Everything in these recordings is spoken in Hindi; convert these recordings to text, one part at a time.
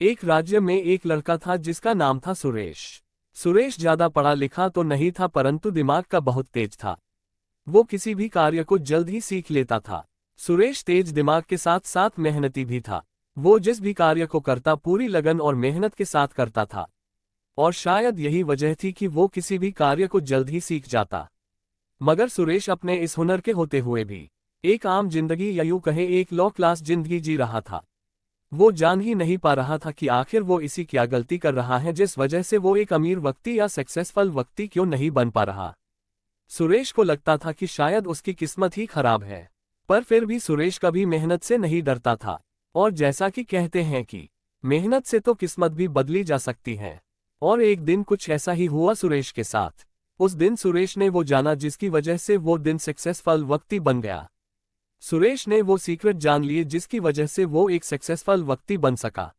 एक राज्य में एक लड़का था जिसका नाम था सुरेश। सुरेश ज्यादा पढ़ा लिखा तो नहीं था, परंतु दिमाग का बहुत तेज था। वो किसी भी कार्य को जल्द ही सीख लेता था। सुरेश तेज दिमाग के साथ साथ मेहनती भी था। वो जिस भी कार्य को करता पूरी लगन और मेहनत के साथ करता था, और शायद यही वजह थी कि वो किसी भी कार्य को जल्द ही सीख जाता। मगर सुरेश अपने इस हुनर के होते हुए भी एक आम जिंदगी या यूं कहे एक लो क्लास जिंदगी जी रहा था। वो जान ही नहीं पा रहा था कि आखिर वो इसी क्या गलती कर रहा है जिस वजह से वो एक अमीर व्यक्ति या सक्सेसफुल व्यक्ति क्यों नहीं बन पा रहा। सुरेश को लगता था कि शायद उसकी किस्मत ही खराब है, पर फिर भी सुरेश कभी मेहनत से नहीं डरता था। और जैसा कि कहते हैं कि मेहनत से तो किस्मत भी बदली जा सकती है, और एक दिन कुछ ऐसा ही हुआ सुरेश के साथ। उस दिन सुरेश ने वो जाना जिसकी वजह से वो दिन सक्सेसफुल व्यक्ति बन गया। सुरेश ने वो सीक्रेट जान लिए जिसकी वजह से वो एक सक्सेसफुल व्यक्ति बन सका।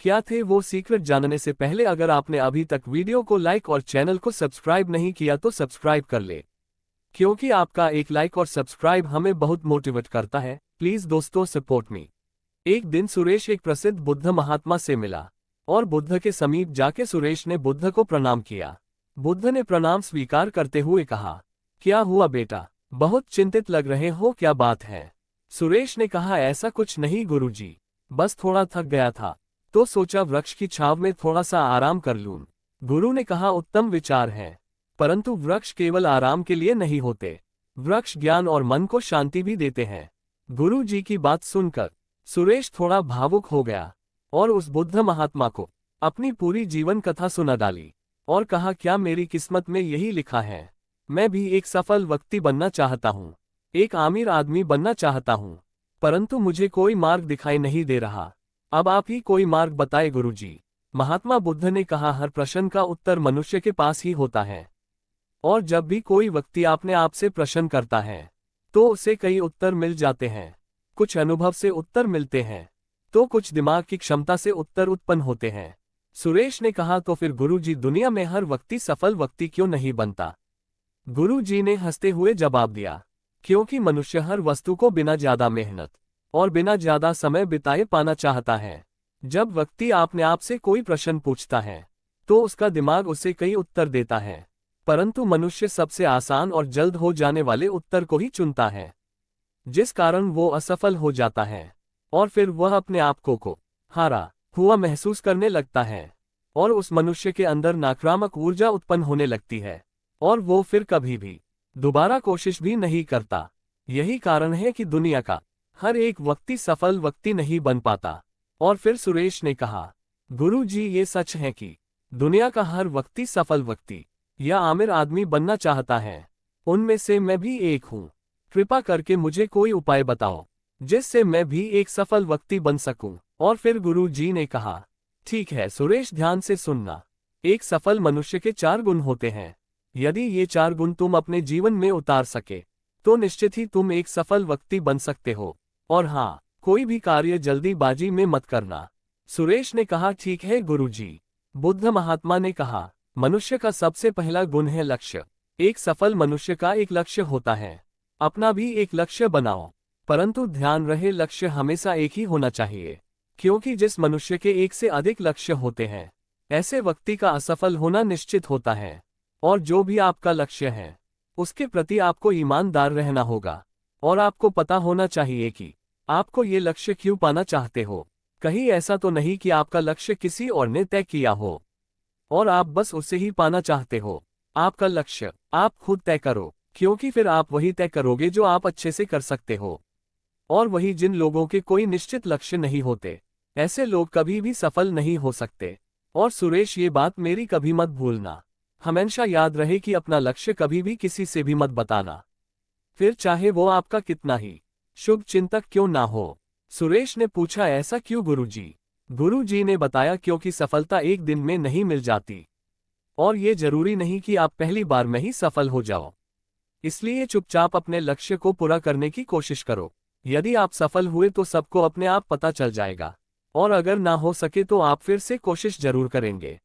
क्या थे वो सीक्रेट? जानने से पहले अगर आपने अभी तक वीडियो को लाइक और चैनल को सब्सक्राइब नहीं किया तो सब्सक्राइब कर ले, क्योंकि आपका एक लाइक और सब्सक्राइब हमें बहुत मोटिवेट करता है। प्लीज दोस्तों, सपोर्ट मी। एक दिन सुरेश एक प्रसिद्ध बुद्ध महात्मा से मिला, और बुद्ध के समीप जाके सुरेश ने बुद्ध को प्रणाम किया। बुद्ध ने प्रणाम स्वीकार करते हुए कहा, क्या हुआ बेटा, बहुत चिंतित लग रहे हो, क्या बात है? सुरेश ने कहा, ऐसा कुछ नहीं गुरुजी, बस थोड़ा थक गया था, तो सोचा वृक्ष की छांव में थोड़ा सा आराम कर लूं। गुरु ने कहा, उत्तम विचार है, परंतु वृक्ष केवल आराम के लिए नहीं होते, वृक्ष ज्ञान और मन को शांति भी देते हैं। गुरु जी की बात सुनकर सुरेश थोड़ा भावुक हो गया, और उस बुद्ध महात्मा को अपनी पूरी जीवन कथा सुना डाली, और कहा, क्या मेरी किस्मत में यही लिखा है? मैं भी एक सफल व्यक्ति बनना चाहता हूँ, एक अमीर आदमी बनना चाहता हूँ, परंतु मुझे कोई मार्ग दिखाई नहीं दे रहा। अब आप ही कोई मार्ग बताए गुरुजी। महात्मा बुद्ध ने कहा, हर प्रश्न का उत्तर मनुष्य के पास ही होता है, और जब भी कोई व्यक्ति अपने आप से प्रश्न करता है तो उसे कई उत्तर मिल जाते हैं। कुछ अनुभव से उत्तर मिलते हैं, तो कुछ दिमाग की क्षमता से उत्तर उत्पन्न होते हैं। सुरेश ने कहा, तो फिर गुरुजी, दुनिया में हर व्यक्ति सफल व्यक्ति क्यों नहीं बनता? गुरुजी ने हंसते हुए जवाब दिया, क्योंकि मनुष्य हर वस्तु को बिना ज्यादा मेहनत और बिना ज्यादा समय बिताए पाना चाहता है। जब व्यक्ति अपने आप से कोई प्रश्न पूछता है तो उसका दिमाग उसे कई उत्तर देता है, परंतु मनुष्य सबसे आसान और जल्द हो जाने वाले उत्तर को ही चुनता है, जिस कारण वो असफल हो जाता है, और फिर वह अपने आप को हारा हुआ महसूस करने लगता है, और उस मनुष्य के अंदर नकारात्मक ऊर्जा उत्पन्न होने लगती है, और वो फिर कभी भी दोबारा कोशिश भी नहीं करता। यही कारण है कि दुनिया का हर एक व्यक्ति सफल व्यक्ति नहीं बन पाता। और फिर सुरेश ने कहा, गुरु जी, ये सच है कि दुनिया का हर व्यक्ति सफल व्यक्ति या आमिर आदमी बनना चाहता है, उनमें से मैं भी एक हूँ। कृपा करके मुझे कोई उपाय बताओ जिससे मैं भी एक सफल व्यक्ति बन सकूं। और फिर गुरु जी ने कहा, ठीक है सुरेश, ध्यान से सुनना। एक सफल मनुष्य के 4 गुण होते हैं। यदि ये 4 गुण तुम अपने जीवन में उतार सके तो निश्चित ही तुम एक सफल व्यक्ति बन सकते हो। और हाँ, कोई भी कार्य जल्दीबाजी में मत करना। सुरेश ने कहा, ठीक है गुरुजी। बुद्ध महात्मा ने कहा, मनुष्य का सबसे पहला गुण है लक्ष्य। एक सफल मनुष्य का एक लक्ष्य होता है। अपना भी एक लक्ष्य बनाओ, परंतु ध्यान रहे लक्ष्य हमेशा एक ही होना चाहिए, क्योंकि जिस मनुष्य के एक से अधिक लक्ष्य होते हैं, ऐसे व्यक्ति का असफल होना निश्चित होता है। और जो भी आपका लक्ष्य है उसके प्रति आपको ईमानदार रहना होगा, और आपको पता होना चाहिए कि आपको ये लक्ष्य क्यों पाना चाहते हो। कहीं ऐसा तो नहीं कि आपका लक्ष्य किसी और ने तय किया हो और आप बस उसे ही पाना चाहते हो। आपका लक्ष्य आप खुद तय करो, क्योंकि फिर आप वही तय करोगे जो आप अच्छे से कर सकते हो। और वही जिन लोगों के कोई निश्चित लक्ष्य नहीं होते, ऐसे लोग कभी भी सफल नहीं हो सकते। और सुरेश, ये बात मेरी कभी मत भूलना। हमेशा याद रहे कि अपना लक्ष्य कभी भी किसी से भी मत बताना, फिर चाहे वो आपका कितना ही शुभ चिंतक क्यों ना हो। सुरेश ने पूछा, ऐसा क्यों गुरुजी? गुरुजी ने बताया, क्योंकि सफलता एक दिन में नहीं मिल जाती, और ये जरूरी नहीं कि आप पहली बार में ही सफल हो जाओ। इसलिए चुपचाप अपने लक्ष्य को पूरा करने की कोशिश करो। यदि आप सफल हुए तो सबको अपने आप पता चल जाएगा, और अगर ना हो सके तो आप फिर से कोशिश जरूर करेंगे।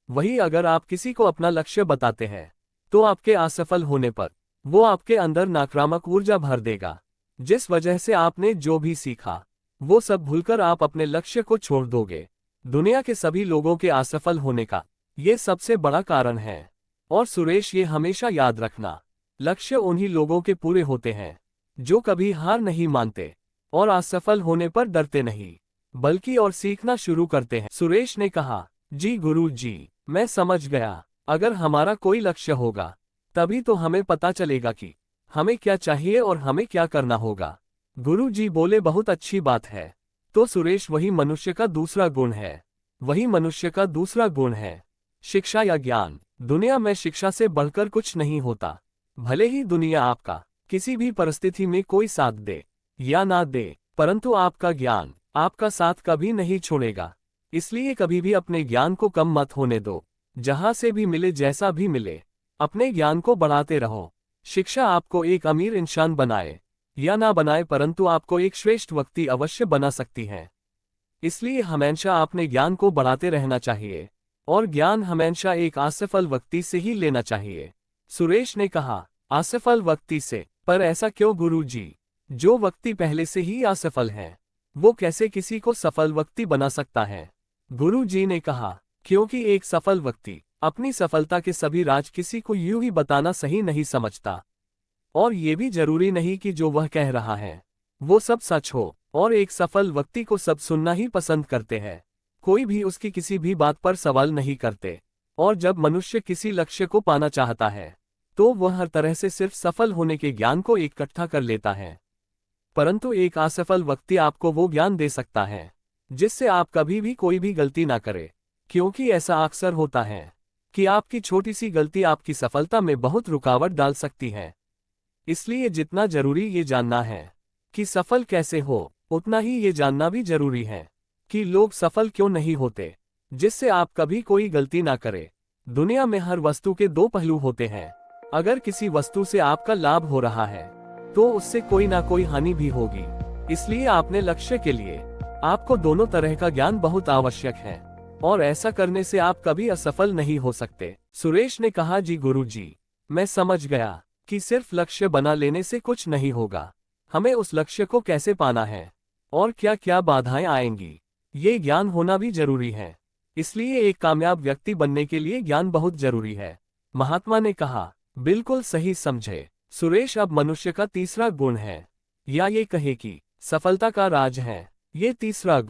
वही अगर आप किसी को अपना लक्ष्य बताते हैं तो आपके असफल होने पर वो आपके अंदर नकारात्मक ऊर्जा भर देगा, जिस वजह से आपने जो भी सीखा वो सब भूलकर आप अपने लक्ष्य को छोड़ दोगे। दुनिया के सभी लोगों के असफल होने का ये सबसे बड़ा कारण है। और सुरेश, ये हमेशा याद रखना, लक्ष्य उन्हीं लोगों के पूरे होते हैं जो कभी हार नहीं मानते और असफल होने पर डरते नहीं, बल्कि और सीखना शुरू करते हैं। सुरेश ने कहा, जी गुरु जी, मैं समझ गया। अगर हमारा कोई लक्ष्य होगा तभी तो हमें पता चलेगा कि हमें क्या चाहिए और हमें क्या करना होगा। गुरु जी बोले, बहुत अच्छी बात है। तो सुरेश, वही मनुष्य का दूसरा गुण है। वही मनुष्य का दूसरा गुण है शिक्षा या ज्ञान। दुनिया में शिक्षा से बढ़कर कुछ नहीं होता। भले ही दुनिया आपका किसी भी परिस्थिति में कोई साथ दे या ना दे, परंतु आपका ज्ञान आपका साथ कभी नहीं छोड़ेगा। इसलिए कभी भी अपने ज्ञान को कम मत होने दो। जहां से भी मिले, जैसा भी मिले, अपने ज्ञान को बढ़ाते रहो। शिक्षा आपको एक अमीर इंसान बनाए या ना बनाए, परंतु आपको एक श्रेष्ठ व्यक्ति अवश्य बना सकती है। इसलिए हमेशा अपने ज्ञान को बढ़ाते रहना चाहिए और ज्ञान हमेशा एक असफल व्यक्ति से ही लेना चाहिए। सुरेश ने कहा, असफल व्यक्ति से? पर ऐसा क्यों गुरु जी? जो व्यक्ति पहले से ही असफल है वो कैसे किसी को सफल व्यक्ति बना सकता है? गुरु जी ने कहा, क्योंकि एक सफल व्यक्ति अपनी सफलता के सभी राज किसी को यूं ही बताना सही नहीं समझता। और ये भी जरूरी नहीं कि जो वह कह रहा है वो सब सच हो। और एक सफल व्यक्ति को सब सुनना ही पसंद करते हैं। कोई भी उसकी किसी भी बात पर सवाल नहीं करते। और जब मनुष्य किसी लक्ष्य को पाना चाहता है तो वह हर तरह से सिर्फ सफल होने के ज्ञान को इकट्ठा कर लेता है। परंतु एक असफल व्यक्ति आपको वो ज्ञान दे सकता है जिससे आप कभी भी कोई भी गलती ना करें। क्योंकि ऐसा अक्सर होता है कि आपकी छोटी सी गलती आपकी सफलता में बहुत रुकावट डाल सकती है। इसलिए जितना जरूरी ये जानना है कि सफल कैसे हो, उतना ही ये जानना भी जरूरी है कि लोग सफल क्यों नहीं होते, जिससे आप कभी कोई गलती ना करें। दुनिया में हर वस्तु के दो पहलू होते हैं। अगर किसी वस्तु से आपका लाभ हो रहा है तो उससे कोई ना कोई हानि भी होगी। इसलिए अपने लक्ष्य के लिए आपको दोनों तरह का ज्ञान बहुत आवश्यक है और ऐसा करने से आप कभी असफल नहीं हो सकते। सुरेश ने कहा, जी गुरु जी, मैं समझ गया कि सिर्फ लक्ष्य बना लेने से कुछ नहीं होगा। हमें उस लक्ष्य को कैसे पाना है और क्या क्या बाधाएं आएंगी, ये ज्ञान होना भी जरूरी है। इसलिए एक कामयाब व्यक्ति बनने के लिए ज्ञान बहुत जरूरी है। महात्मा ने कहा, बिल्कुल सही समझे सुरेश। अब मनुष्य का तीसरा गुण है, या ये कहे कि सफलता का राज है, ये तीसरा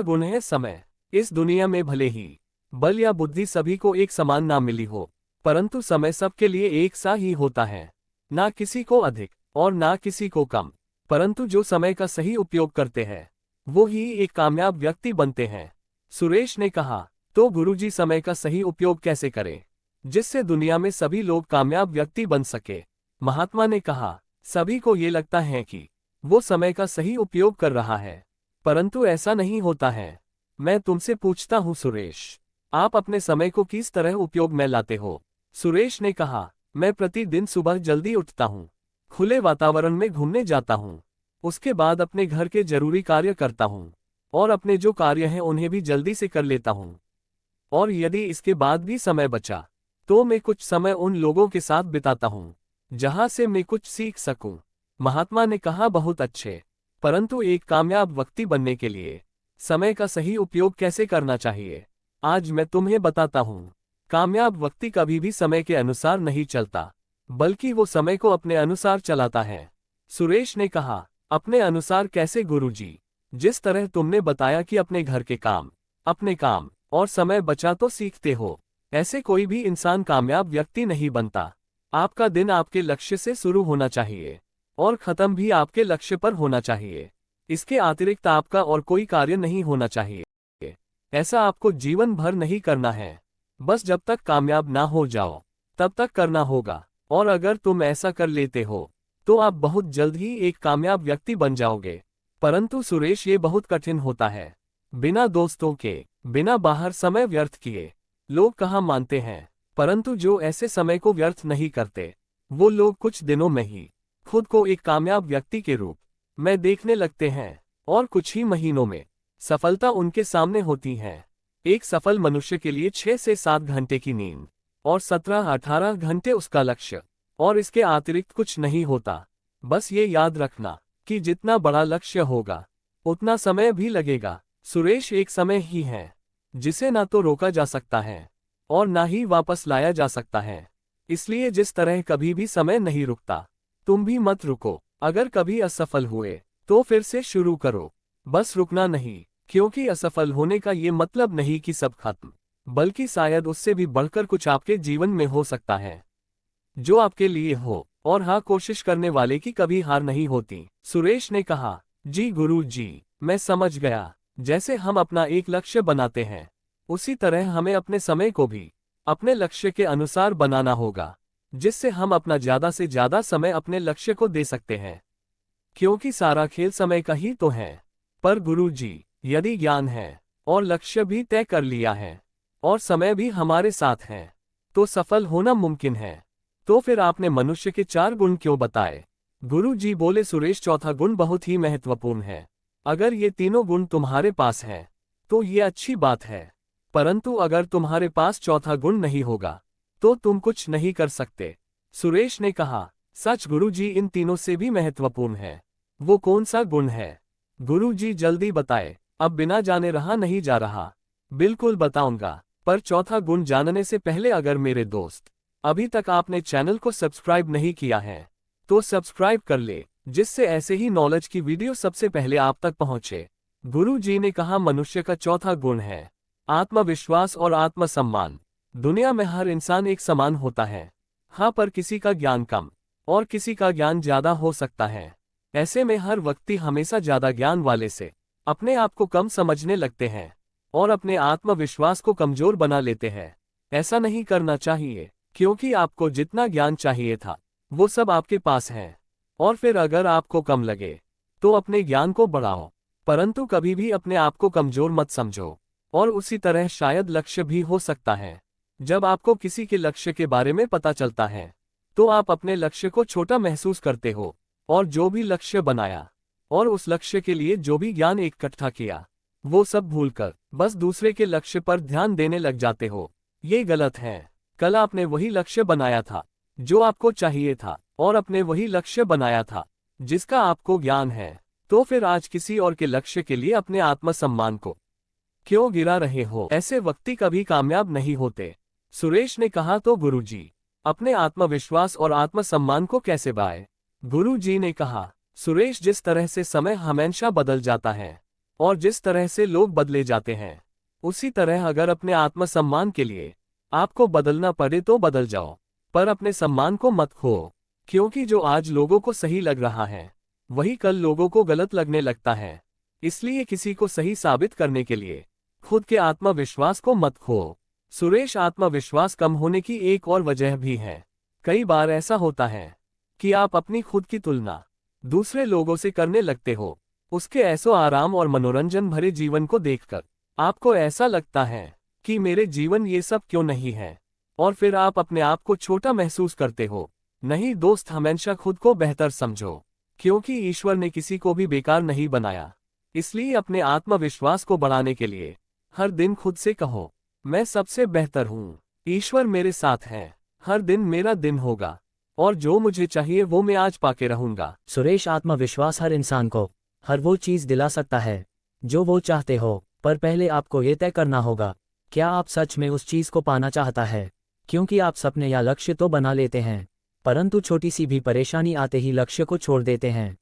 गुण है समय। इस दुनिया में भले ही बल या बुद्धि सभी को एक समान ना मिली हो, परंतु समय सबके लिए एक सा ही होता है, ना किसी को अधिक और ना किसी को कम। परंतु जो समय का सही उपयोग करते हैं वो ही एक कामयाब व्यक्ति बनते हैं। सुरेश ने कहा, तो गुरुजी समय का सही उपयोग कैसे करें जिससे दुनिया में सभी लोग कामयाब व्यक्ति बन सके? महात्मा ने कहा, सभी को ये लगता है कि वो समय का सही उपयोग कर रहा है, परंतु ऐसा नहीं होता है। मैं तुमसे पूछता हूँ सुरेश, आप अपने समय को किस तरह उपयोग में लाते हो? सुरेश ने कहा, मैं प्रतिदिन सुबह जल्दी उठता हूँ, खुले वातावरण में घूमने जाता हूँ, उसके बाद अपने घर के जरूरी कार्य करता हूँ और अपने जो कार्य हैं उन्हें भी जल्दी से कर लेता हूँ। और यदि इसके बाद भी समय बचा तो मैं कुछ समय उन लोगों के साथ बिताता हूँ जहां से मैं कुछ सीख सकूं। महात्मा ने कहा, बहुत अच्छे, परंतु एक कामयाब व्यक्ति बनने के लिए समय का सही उपयोग कैसे करना चाहिए, आज मैं तुम्हें बताता हूँ। कामयाब व्यक्ति कभी भी समय के अनुसार नहीं चलता, बल्कि वो समय को अपने अनुसार चलाता है। सुरेश ने कहा, अपने अनुसार कैसे गुरुजी? जिस तरह तुमने बताया कि अपने घर के काम, अपने काम और समय बचा तो सीखते हो, ऐसे कोई भी इंसान कामयाब व्यक्ति नहीं बनता। आपका दिन आपके लक्ष्य से शुरू होना चाहिए और खत्म भी आपके लक्ष्य पर होना चाहिए। इसके अतिरिक्त आपका और कोई कार्य नहीं होना चाहिए। ऐसा आपको जीवन भर नहीं करना है, बस जब तक कामयाब ना हो जाओ तब तक करना होगा। और अगर तुम ऐसा कर लेते हो तो आप बहुत जल्द ही एक कामयाब व्यक्ति बन जाओगे। परंतु सुरेश, ये बहुत कठिन होता है। बिना दोस्तों के, बिना बाहर समय व्यर्थ किए लोग कहाँ मानते हैं, परंतु जो ऐसे समय को व्यर्थ नहीं करते वो लोग कुछ दिनों में ही खुद को एक कामयाब व्यक्ति के रूप में देखने लगते हैं और कुछ ही महीनों में सफलता उनके सामने होती है। एक सफल मनुष्य के लिए 6 से 7 घंटे की नींद और 17-18 घंटे उसका लक्ष्य, और इसके अतिरिक्त कुछ नहीं होता। बस ये याद रखना कि जितना बड़ा लक्ष्य होगा उतना समय भी लगेगा। सुरेश एक समय ही है जिसे ना तो रोका जा सकता है और ना ही वापस लाया जा सकता है। इसलिए जिस तरह कभी भी समय नहीं रुकता, तुम भी मत रुको। अगर कभी असफल हुए तो फिर से शुरू करो, बस रुकना नहीं, क्योंकि असफल होने का ये मतलब नहीं कि सब खत्म, बल्कि शायद उससे भी बढ़कर कुछ आपके जीवन में हो सकता है जो आपके लिए हो। और हाँ, कोशिश करने वाले की कभी हार नहीं होती। सुरेश ने कहा, जी गुरु जी, मैं समझ गया। जैसे हम अपना एक लक्ष्य बनाते हैं, उसी तरह हमें अपने समय को भी अपने लक्ष्य के अनुसार बनाना होगा, जिससे हम अपना ज्यादा से ज्यादा समय अपने लक्ष्य को दे सकते हैं। क्योंकि सारा खेल समय का ही तो है। पर गुरु जी, यदि ज्ञान है और लक्ष्य भी तय कर लिया है और समय भी हमारे साथ है, तो सफल होना मुमकिन है। तो फिर आपने मनुष्य के 4 गुण क्यों बताए? गुरु जी बोले, सुरेश, चौथा गुण बहुत ही महत्वपूर्ण है। अगर ये तीनों गुण तुम्हारे पास हैं, तो ये अच्छी बात है, परंतु अगर तुम्हारे पास चौथा गुण नहीं होगा, तो तुम कुछ नहीं कर सकते। सुरेश ने कहा, सच गुरु जी, इन तीनों से भी महत्वपूर्ण है। वो कौन सा गुण है? गुरु जी जल्दी बताए, अब बिना जाने रहा नहीं जा रहा। बिल्कुल बताऊंगा, पर चौथा गुण जानने से पहले अगर मेरे दोस्त अभी तक आपने चैनल को सब्सक्राइब नहीं किया है, तो सब्सक्राइब कर ले, जिससे ऐसे ही नॉलेज की वीडियो सबसे पहले आप तक पहुंचे। गुरु जी ने कहा, मनुष्य का चौथा गुण है आत्मविश्वास और आत्मसम्मान। दुनिया में हर इंसान एक समान होता है। हाँ, पर किसी का ज्ञान कम और किसी का ज्ञान ज्यादा हो सकता है। ऐसे में हर व्यक्ति हमेशा ज्यादा ज्ञान वाले से अपने आप को कम समझने लगते हैं और अपने आत्मविश्वास को कमजोर बना लेते हैं। ऐसा नहीं करना चाहिए, क्योंकि आपको जितना ज्ञान चाहिए था वो सब आपके पास है। और फिर अगर आपको कम लगे तो अपने ज्ञान को बढ़ाओ, परंतु कभी भी अपने आप को कमजोर मत समझो। और उसी तरह शायद लक्ष्य भी हो सकता है। जब आपको किसी के लक्ष्य के बारे में पता चलता है, तो आप अपने लक्ष्य को छोटा महसूस करते हो और जो भी लक्ष्य बनाया और उस लक्ष्य के लिए जो भी ज्ञान इकट्ठा किया, वो सब भूलकर बस दूसरे के लक्ष्य पर ध्यान देने लग जाते हो। ये गलत है। कल आपने वही लक्ष्य बनाया था जो आपको चाहिए था और अपने वही लक्ष्य बनाया था जिसका आपको ज्ञान है, तो फिर आज किसी और के लक्ष्य के लिए अपने आत्मसम्मान को क्यों गिरा रहे हो? ऐसे व्यक्ति कभी कामयाब नहीं होते। सुरेश ने कहा, तो गुरुजी, अपने आत्मविश्वास और आत्मसम्मान को कैसे बढ़ाए? गुरुजी ने कहा, सुरेश, जिस तरह से समय हमेशा बदल जाता है और जिस तरह से लोग बदले जाते हैं, उसी तरह अगर अपने आत्मसम्मान के लिए आपको बदलना पड़े तो बदल जाओ, पर अपने सम्मान को मत खो। क्योंकि जो आज लोगों को सही लग रहा है, वही कल लोगों को गलत लगने लगता है। इसलिए किसी को सही साबित करने के लिए खुद के आत्मविश्वास को मत खो। सुरेश, आत्मविश्वास कम होने की एक और वजह भी है। कई बार ऐसा होता है कि आप अपनी खुद की तुलना दूसरे लोगों से करने लगते हो। उसके ऐसो आराम और मनोरंजन भरे जीवन को देखकर आपको ऐसा लगता है कि मेरे जीवन ये सब क्यों नहीं है, और फिर आप अपने आप को छोटा महसूस करते हो। नहीं दोस्त, हमेशा खुद को बेहतर समझो, क्योंकि ईश्वर ने किसी को भी बेकार नहीं बनाया। इसलिए अपने आत्मविश्वास को बढ़ाने के लिए हर दिन खुद से कहो, मैं सबसे बेहतर हूँ, ईश्वर मेरे साथ है, हर दिन मेरा दिन होगा और जो मुझे चाहिए वो मैं आज पाके रहूंगा। सुरेश, आत्मविश्वास हर इंसान को हर वो चीज दिला सकता है जो वो चाहते हो, पर पहले आपको ये तय करना होगा, क्या आप सच में उस चीज को पाना चाहता है? क्योंकि आप सपने या लक्ष्य तो बना लेते हैं, परंतु छोटी सी भी परेशानी आते ही लक्ष्य को छोड़ देते हैं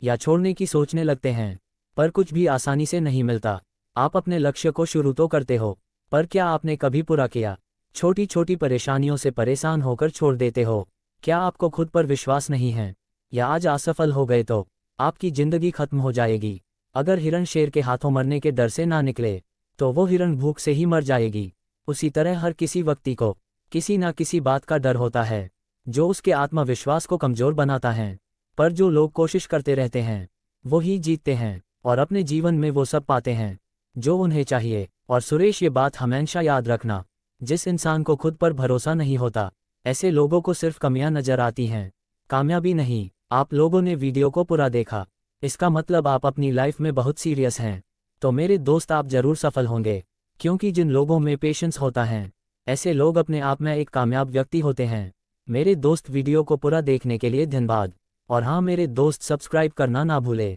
या छोड़ने की सोचने लगते हैं। पर कुछ भी आसानी से नहीं मिलता। आप अपने लक्ष्य को शुरू तो करते हो, पर क्या आपने कभी पूरा किया? छोटी छोटी परेशानियों से परेशान होकर छोड़ देते हो। क्या आपको खुद पर विश्वास नहीं है? या आज असफल हो गए तो आपकी जिंदगी खत्म हो जाएगी। अगर हिरण शेर के हाथों मरने के डर से ना निकले, तो वो हिरण भूख से ही मर जाएगी। उसी तरह हर किसी व्यक्ति को किसी ना किसी बात का डर होता है जो उसके आत्मविश्वास को कमजोर बनाता है। पर जो लोग कोशिश करते रहते हैं वो ही जीतते हैं और अपने जीवन में वो सब पाते हैं जो उन्हें चाहिए। और सुरेश, ये बात हमेशा याद रखना, जिस इंसान को खुद पर भरोसा नहीं होता, ऐसे लोगों को सिर्फ कमियां नजर आती हैं, कामयाबी नहीं। आप लोगों ने वीडियो को पूरा देखा, इसका मतलब आप अपनी लाइफ में बहुत सीरियस हैं। तो मेरे दोस्त, आप जरूर सफल होंगे, क्योंकि जिन लोगों में पेशेंस होता है, ऐसे लोग अपने आप में एक कामयाब व्यक्ति होते हैं। मेरे दोस्त, वीडियो को पूरा देखने के लिए धन्यवाद। और हाँ मेरे दोस्त, सब्सक्राइब करना ना भूले।